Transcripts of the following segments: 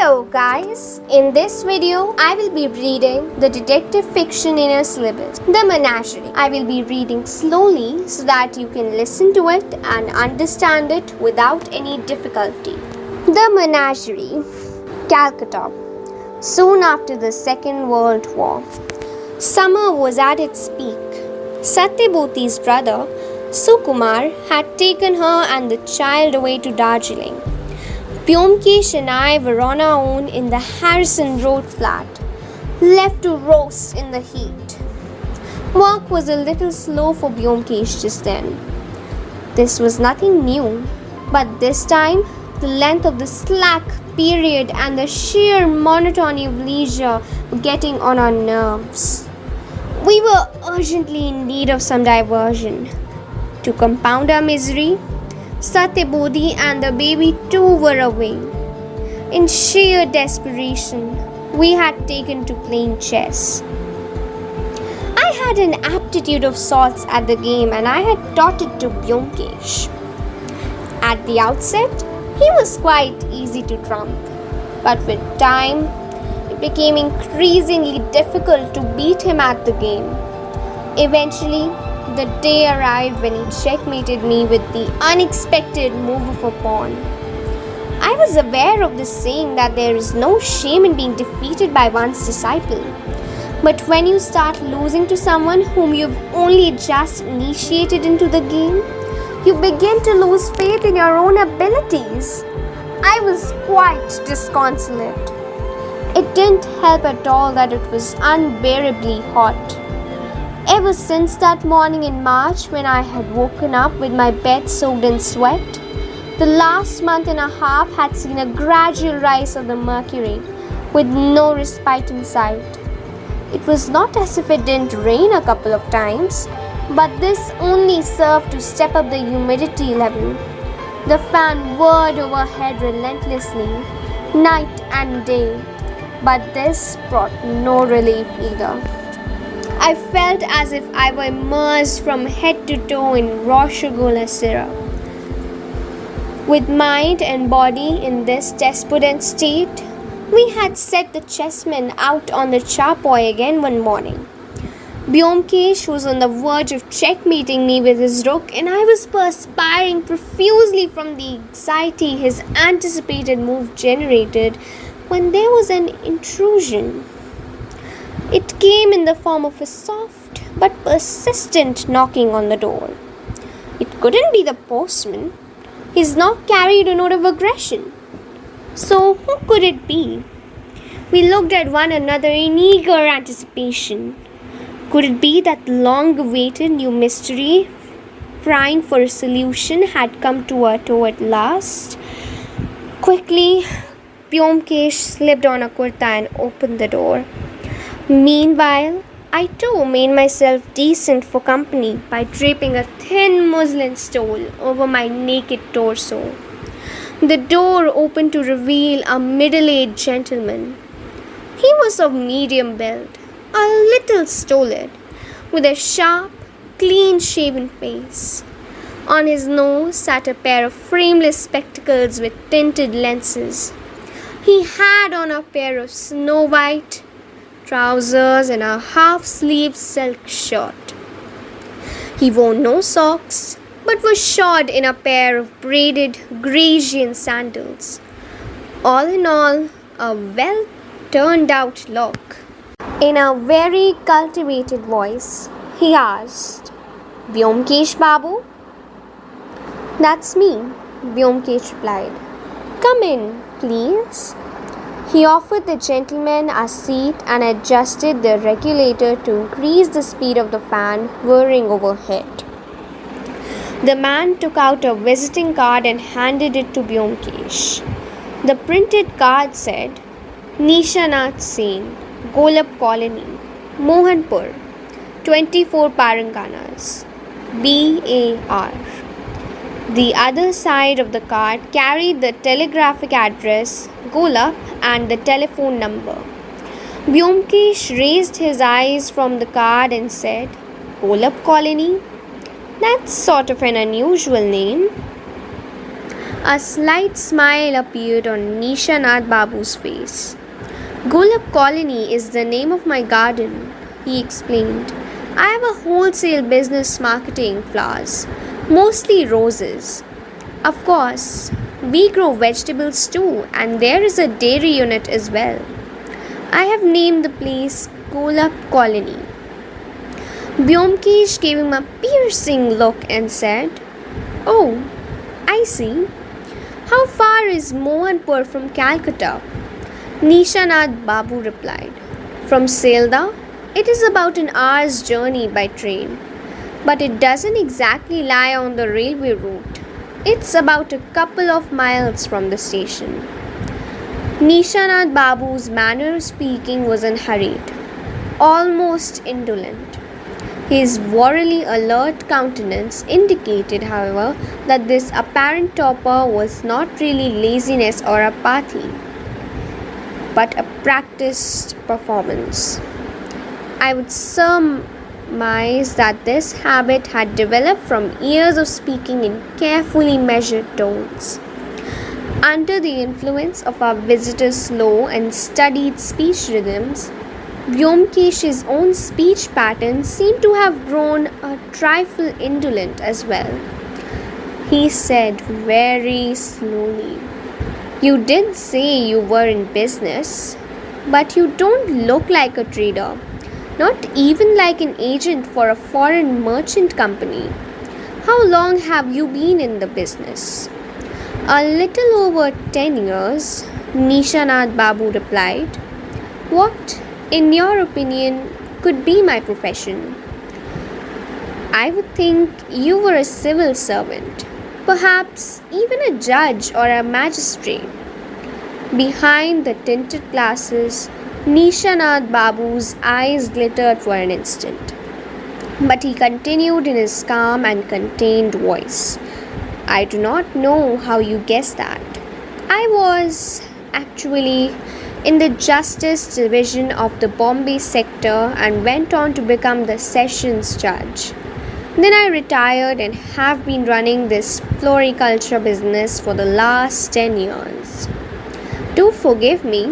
Hello guys, in this video I will be reading the detective fiction in a syllabus, The Menagerie. I will be reading slowly so that you can listen to it and understand it without any difficulty. The Menagerie, Calcutta. Soon after the Second World War, summer was at its peak. Satyabhuti's brother, Sukumar, had taken her and the child away to Darjeeling. Byomkesh and I were on our own in the Harrison Road flat, left to roast in the heat. Work was a little slow for Byomkesh just then. This was nothing new, but this time the length of the slack period and the sheer monotony of leisure were getting on our nerves. We were urgently in need of some diversion. To compound our misery, Satyabhoti and the baby too were away. In sheer desperation, we had taken to playing chess. I had an aptitude of sorts at the game and I had taught it to Byomkesh. At the outset, he was quite easy to trump, but with time, it became increasingly difficult to beat him at the game. Eventually, the day arrived when he checkmated me with the unexpected move of a pawn. I was aware of the saying that there is no shame in being defeated by one's disciple. But when you start losing to someone whom you've only just initiated into the game, you begin to lose faith in your own abilities. I was quite disconsolate. It didn't help at all that it was unbearably hot. Ever since that morning in March when I had woken up with my bed soaked in sweat, the last month and a half had seen a gradual rise of the mercury with no respite in sight. It was not as if it didn't rain a couple of times, but this only served to step up the humidity level. The fan whirred overhead relentlessly, night and day, but this brought no relief either. I felt as if I were immersed from head to toe in Roshagola syrup. With mind and body in this despondent state, we had set the chessmen out on the charpoy again one morning. Byomkesh was on the verge of checkmating me with his rook, and I was perspiring profusely from the anxiety his anticipated move generated when there was an intrusion. It came in the form of a soft but persistent knocking on the door. It couldn't be the postman. His knock carried a note of aggression. So who could it be? We looked at one another in eager anticipation. Could it be that the long-awaited new mystery, crying for a solution, had come to a toe at last? Quickly, Byomkesh slipped on a kurta and opened the door. Meanwhile, I too made myself decent for company by draping a thin muslin stole over my naked torso. The door opened to reveal a middle-aged gentleman. He was of medium build, a little stolid, with a sharp, clean-shaven face. On his nose sat a pair of frameless spectacles with tinted lenses. He had on a pair of snow-white trousers and a half-sleeved silk shirt. He wore no socks, but was shod in a pair of braided Grecian sandals. All in all, a well-turned-out look. In a very cultivated voice, he asked, "Byomkesh Babu?" "That's me," Byomkesh replied. "Come in, please." He offered the gentleman a seat and adjusted the regulator to increase the speed of the fan whirring overhead. The man took out a visiting card and handed it to Byomkesh. The printed card said, "Nishanath Sen, Golap Colony, Mohanpur, 24 Paranganas, BAR." The other side of the card carried the telegraphic address, Golap, and the telephone number. Byomkesh raised his eyes from the card and said, "Golap Colony? That's sort of an unusual name." A slight smile appeared on Nishanath Babu's face. Golab Colony is the name of my garden, he explained. I have a wholesale business marketing flowers, mostly roses. Of course, we grow vegetables too, and there is a dairy unit as well. I have named the place Golab Colony. Byomkesh gave him a piercing look and said, "Oh, I see. How far is Mohanpur from Calcutta?" Nishanath Babu replied, "From Sealdah, it is about an hour's journey by train, but it doesn't exactly lie on the railway route. It's about a couple of miles from the station." Nishanath Babu's manner of speaking was unhurried, almost indolent. His warily alert countenance indicated, however, that this apparent torpor was not really laziness or apathy, but a practiced performance. I would surmise that this habit had developed from years of speaking in carefully measured tones. Under the influence of our visitor's slow and studied speech rhythms, Byomkesh's own speech patterns seemed to have grown a trifle indolent as well. He said very slowly, "You did say you were in business, but you don't look like a trader, not even like an agent for a foreign merchant company. How long have you been in the business?" "A little over 10 years, Nishanath Babu replied. "What, in your opinion, could be my profession?" "I would think you were a civil servant, perhaps even a judge or a magistrate." Behind the tinted glasses, Nishanath Babu's eyes glittered for an instant, but he continued in his calm and contained voice. "I do not know how you guessed that. I was actually in the Justice Division of the Bombay sector and went on to become the Sessions Judge. Then I retired and have been running this floriculture business for the last 10 years. Do forgive me,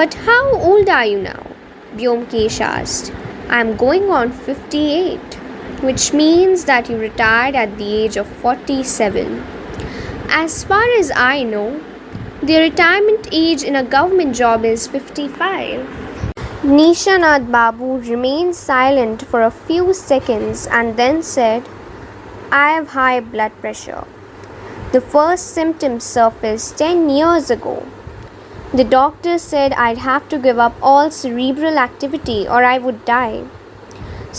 but how old are you now?" Byomkesh asked. "I am going on 58, which means that you retired at the age of 47. As far as I know, the retirement age in a government job is 55. Nishanath Babu remained silent for a few seconds and then said, "I have high blood pressure. The first symptoms surfaced 10 years ago. The doctor said I'd have to give up all cerebral activity or I would die.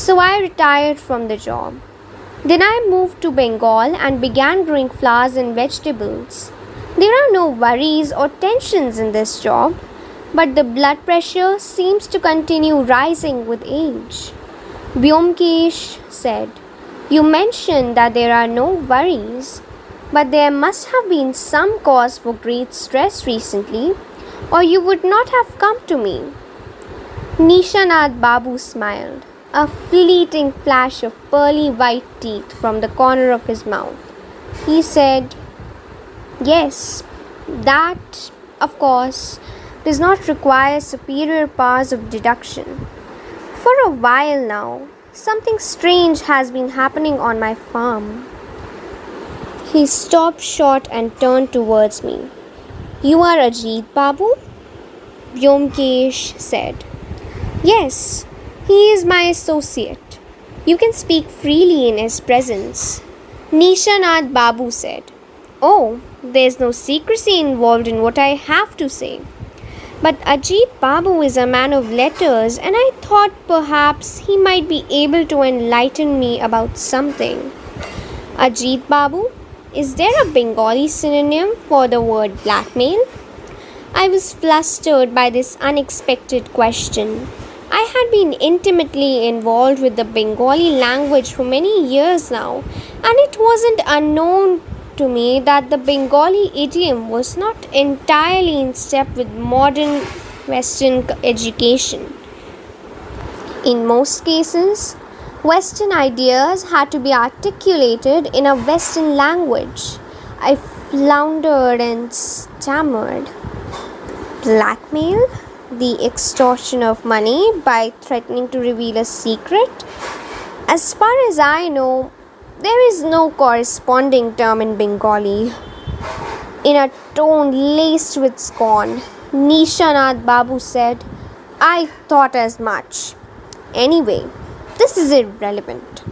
So I retired from the job. Then I moved to Bengal and began growing flowers and vegetables. There are no worries or tensions in this job, but the blood pressure seems to continue rising with age." Byomkesh said, "You mentioned that there are no worries, but there must have been some cause for great stress recently, or you would not have come to me." Nishanath Babu smiled, a fleeting flash of pearly white teeth from the corner of his mouth. He said, "Yes, that, of course, does not require superior powers of deduction. For a while now, something strange has been happening on my farm." He stopped short and turned towards me. "You are Ajit Babu?" Byomkesh said. "Yes, he is my associate. You can speak freely in his presence." Nishanath Babu said, "Oh, there's no secrecy involved in what I have to say. But Ajit Babu is a man of letters, and I thought perhaps he might be able to enlighten me about something." "Ajit Babu? Is there a Bengali synonym for the word blackmail?" I was flustered by this unexpected question. I had been intimately involved with the Bengali language for many years now, and it wasn't unknown to me that the Bengali idiom was not entirely in step with modern Western education. In most cases, Western ideas had to be articulated in a Western language. I floundered and stammered. Blackmail? The extortion of money by threatening to reveal a secret? As far as I know, there is no corresponding term in Bengali. In a tone laced with scorn, Nishanath Babu said, I thought as much. Anyway, this is irrelevant.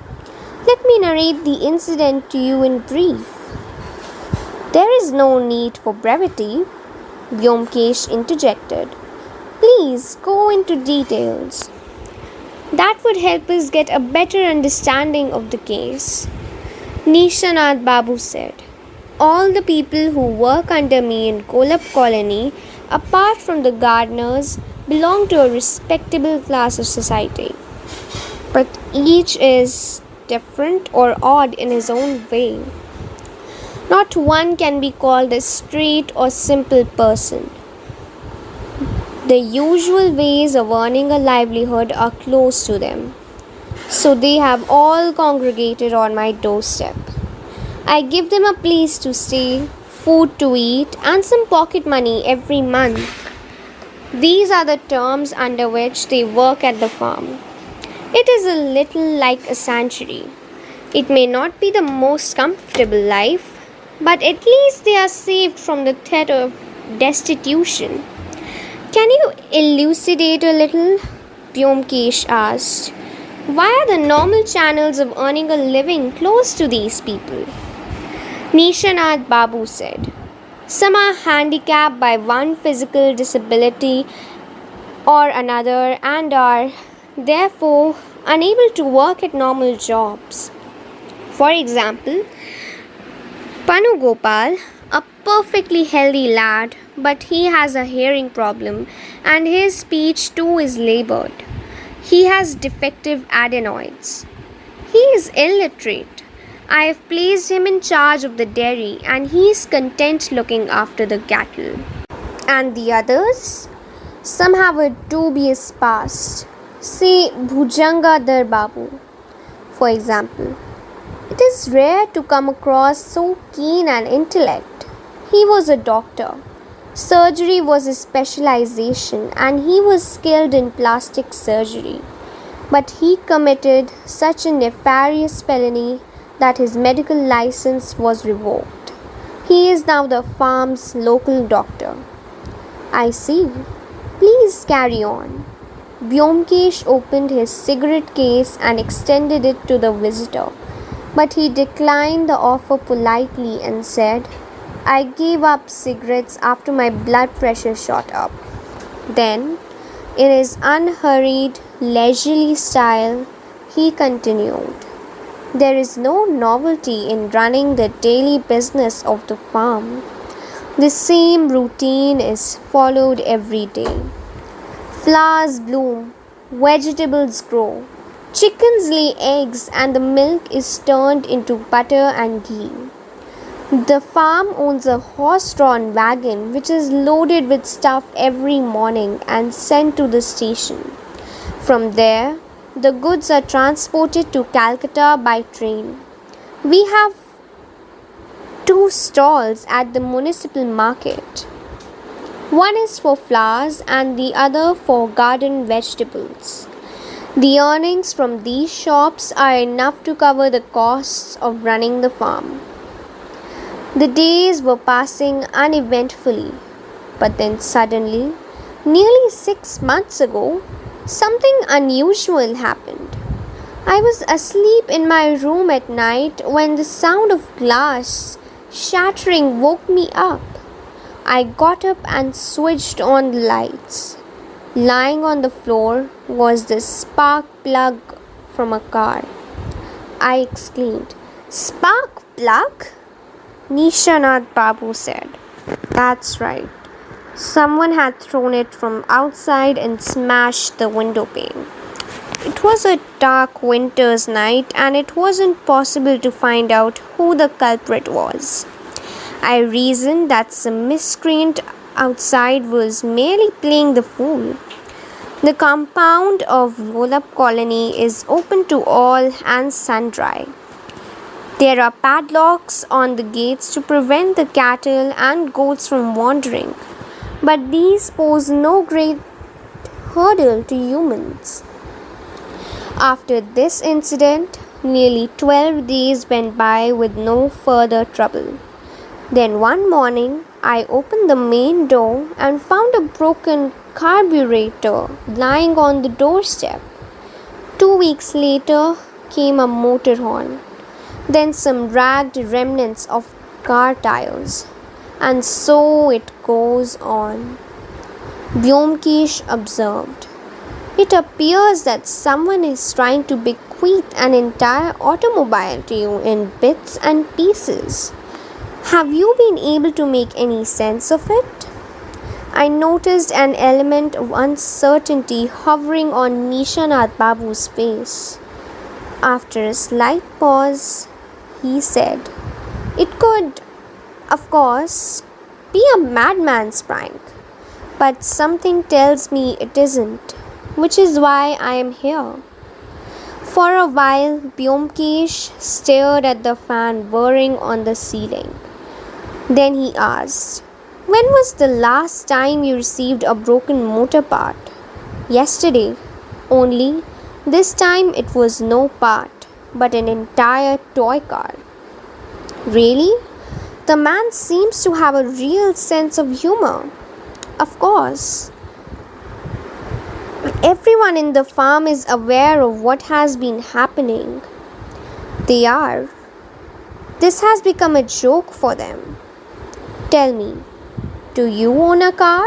Let me narrate the incident to you in brief. There is no need for brevity, Byomkesh interjected. Please go into details. That would help us get a better understanding of the case. Nishanath Babu said, all the people who work under me in Kolap colony, apart from the gardeners, belong to a respectable class of society. But each is different or odd in his own way. Not one can be called a straight or simple person. The usual ways of earning a livelihood are close to them. So they have all congregated on my doorstep. I give them a place to stay, food to eat, and some pocket money every month. These are the terms under which they work at the farm. It is a little like a sanctuary. It may not be the most comfortable life, but at least they are saved from the threat of destitution. Can you elucidate a little? Byomkesh asked. Why are the normal channels of earning a living closed to these people? Nishanath Babu said, some are handicapped by one physical disability or another and are therefore unable to work at normal jobs. For example, Panu Gopal, a perfectly healthy lad, but he has a hearing problem and his speech too is labored. He has defective adenoids. He is illiterate. I have placed him in charge of the dairy and he is content looking after the cattle. And the others? Some have a dubious past. Say Bhujangadhar Babu, for example. It is rare to come across so keen an intellect. He was a doctor. Surgery was his specialization and he was skilled in plastic surgery. But he committed such a nefarious felony that his medical license was revoked. He is now the farm's local doctor. I see. Please carry on. Byomkesh opened his cigarette case and extended it to the visitor. But he declined the offer politely and said, I gave up cigarettes after my blood pressure shot up. Then, in his unhurried, leisurely style, he continued, there is no novelty in running the daily business of the farm. The same routine is followed every day. Flowers bloom, vegetables grow, chickens lay eggs and the milk is turned into butter and ghee. The farm owns a horse-drawn wagon which is loaded with stuff every morning and sent to the station. From there, the goods are transported to Calcutta by train. We have 2 stalls at the municipal market. One is for flowers and the other for garden vegetables. The earnings from these shops are enough to cover the costs of running the farm. The days were passing uneventfully, but then suddenly, nearly 6 months ago, something unusual happened. I was asleep in my room at night when the sound of glass shattering woke me up. I got up and switched on the lights. Lying on the floor was the spark plug from a car. I exclaimed, Spark plug? Nishanath Babu said, That's right. Someone had thrown it from outside and smashed the window pane. It was a dark winter's night and it wasn't possible to find out who the culprit was. I reasoned that some miscreant outside was merely playing the fool. The compound of Golap colony is open to all and sundry. There are padlocks on the gates to prevent the cattle and goats from wandering, but these pose no great hurdle to humans. After this incident, nearly 12 days went by with no further trouble. Then one morning, I opened the main door and found a broken carburetor lying on the doorstep. 2 weeks later came a motor horn, then some ragged remnants of car tires, and so it goes on. Byomkesh observed. It appears that someone is trying to bequeath an entire automobile to you in bits and pieces. Have you been able to make any sense of it? I noticed an element of uncertainty hovering on Nishanath Babu's face. After a slight pause, he said, "It could, of course, be a madman's prank, but something tells me it isn't, which is why I am here." For a while, Byomkesh stared at the fan whirring on the ceiling. Then he asked, "When was the last time you received a broken motor part?" "Yesterday. Only this time it was no part, but an entire toy car." "Really?" The man seems to have a real sense of humor. "Of course. Everyone in the farm is aware of what has been happening." "They are. This has become a joke for them." "Tell me, do you own a car?"